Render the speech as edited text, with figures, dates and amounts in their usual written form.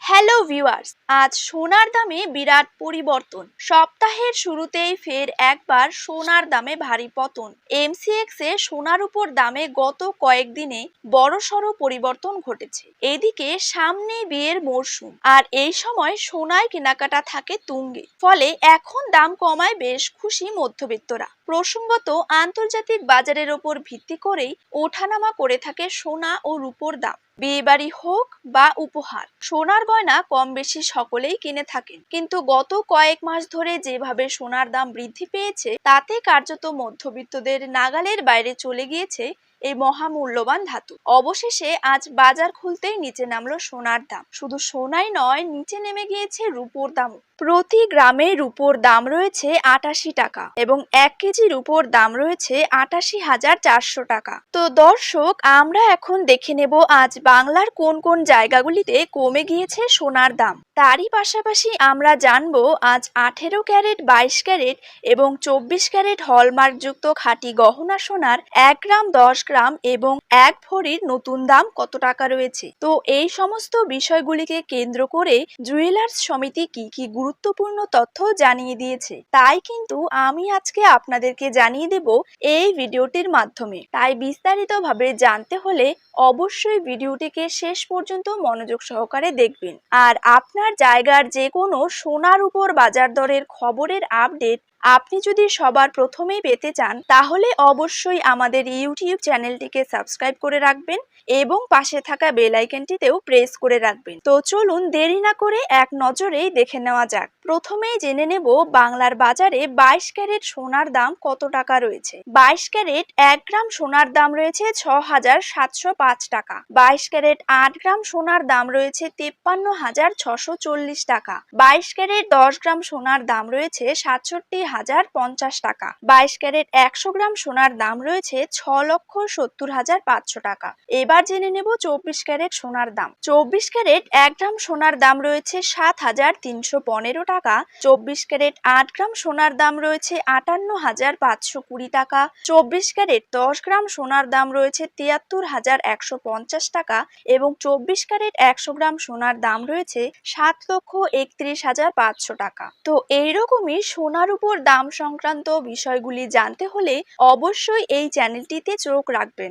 Hello viewers, আজ সোনার দামে বিরাট পরিবর্তন। সপ্তাহের শুরুতেই ফের একবার সোনার দামে ভারী পতন। এমসিএক্স এ সোনার উপর দামে গত কয়েকদিনে বড়সড় পরিবর্তন ঘটেছে। এদিকে সামনে বিয়ের মরশুম, আর এই সময় সোনায় কেনাকাটা থাকে তুঙ্গে। ফলে এখন দাম কমায় বেশ খুশি মধ্যবিত্তরা। প্রসঙ্গত, আন্তর্জাতিক বাজারের ওপর ভিত্তি করেই ওঠানামা করে থাকে সোনা ও রূপোর দাম। বিয়েবাড়ি হোক বা উপহার, সোনার গয়না কম বেশি সকলেই কিনে থাকেন। কিন্তু গত কয়েক মাস ধরে যেভাবে সোনার দাম বৃদ্ধি পেয়েছে, তাতে কার্যত মধ্যবিত্তদের নাগালের বাইরে চলে গিয়েছে এই মহামূল্যবান ধাতু। অবশেষে আজ বাজার খুলতেই নিচে নামলো সোনার দাম। শুধু সোনাই নয়, নিচে নেমে গিয়েছে রূপোর দামও। প্রতি গ্রামে রূপোর দাম রয়েছে ৮৮ টাকা এবং ১ কেজি রূপোর দাম রয়েছে ৮৮,৪০০ টাকা। তো দর্শক, আমরা এখন দেখে নেব আজ বাংলার কোন কোন জায়গাগুলিতে কমে গিয়েছে সোনার দাম। তারই পাশাপাশি আমরা জানবো আজ ১৮ ক্যারেট, ২২ ক্যারেট এবং ২৪ ক্যারেট হলমার্কযুক্ত খাঁটি গহনা সোনার ১ গ্রাম, ১০ গ্রাম এবং ১ ভরির নতুন দাম কত টাকা রয়েছে। তো এই সমস্ত বিষয়গুলিকে কেন্দ্র করে জুয়েলার্স সমিতি কি গুরুত্বপূর্ণ তথ্য জানিয়ে দিয়েছে, তাই কিন্তু আমি আজকে আপনাদেরকে জানিয়ে দেব এই ভিডিওটির মাধ্যমে। তাই বিস্তারিতভাবে জানতে হলে অবশ্যই ভিডিওটিকে শেষ পর্যন্ত মনোযোগ সহকারে দেখবেন। আর আপনার জায়গার যে কোনো সোনার উপর বাজার দরের খবরের আপডেট আপনি যদি সবার প্রথমেই পেতে চান, তাহলে অবশ্যই আমাদের ইউটিউব চ্যানেলটিকে সাবস্ক্রাইব করে রাখবেন এবং পাশে থাকা বেল আইকনটিতেও প্রেস করে রাখবেন। তো চলুন দেরি না করে এক নজরেই দেখে নেওয়া যাক। প্রথমেই জেনে নেব বাংলার বাজারে ২২ ক্যারেট সোনার দাম কত টাকা রয়েছে। ২২ ক্যারেট ১ গ্রাম সোনার দাম রয়েছে ৬,৭০৫ টাকা। ২২ ক্যারেট ৮ গ্রাম সোনার দাম রয়েছে ৫৩,৬৪০ টাকা। ২২ ক্যারেট ১০ গ্রাম সোনার দাম রয়েছে ৬৭,০৫০ টাকা। ২২ ক্যারেট ১০০ গ্রাম সোনার দাম রয়েছে ৬,৭০,৫০০ টাকা। এবার জেনে নেব ২৪ ক্যারেট সোনার দাম। ২৪ ক্যারেট ১ গ্রাম সোনার দাম রয়েছে ৭,৩১৫ টাকা। ২৪ ক্যারেট ৮ গ্রাম সোনার দাম রয়েছে ৫৮,৫২০ টাকা। ২৪ ক্যারেট ১০ গ্রাম সোনার দাম রয়েছে ৭৩,১৫০ টাকা এবং ২৪ ক্যারেট ১০০ গ্রাম সোনার দাম রয়েছে ৭,৩১,৫০০ টাকা। তো এইরকমই সোনার উপর দাম সংক্রান্ত বিষয়গুলি জানতে হলে অবশ্যই এই চ্যানেলটিতে চোখ রাখবেন।